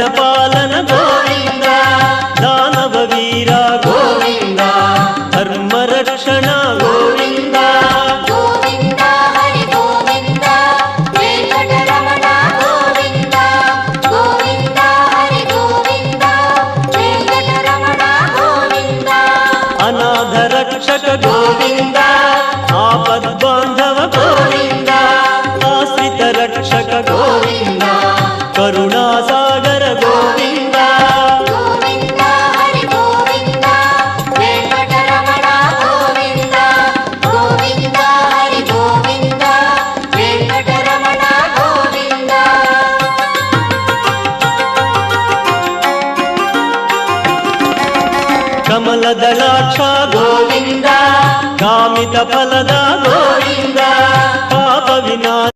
ಪಾಲನ ಗೋವಿಂದ ದಾನವ ವೀರ ಗೋವಿಂದ ಧರ್ಮ ರಕ್ಷಣ ಗೋವಿಂದ ಗೋವಿಂದ ಹರಿ ಗೋವಿಂದ ವೆಂಕಟರಮಣ ಗೋವಿಂದ ಗೋವಿಂದ ಹರಿ ಗೋವಿಂದ ವೆಂಕಟರಮಣ ಗೋವಿಂದ ಅನಾಥ ರಕ್ಷಕ ಗೋವಿಂದ ಆಪದ್ಬಾಂಧವ ಗೋವಿಂದ ಆಶ್ರಿತ ರಕ್ಷಕ ಗೋವಿಂದ ಕರುಣಾಸಾಗರ ಗೋವಿಂದ ಗೋವಿಂದ ಹರಿ ಗೋವಿಂದ ವೆಂಕಟರಮಣ ಗೋವಿಂದ ಗೋವಿಂದ ಹರಿ ಗೋವಿಂದ ವೆಂಕಟರಮಣ ಗೋವಿಂದ ಕಮಲದಳಾಕ್ಷ ಗೋವಿಂದ ಕಾಮಿತ ಫಲದ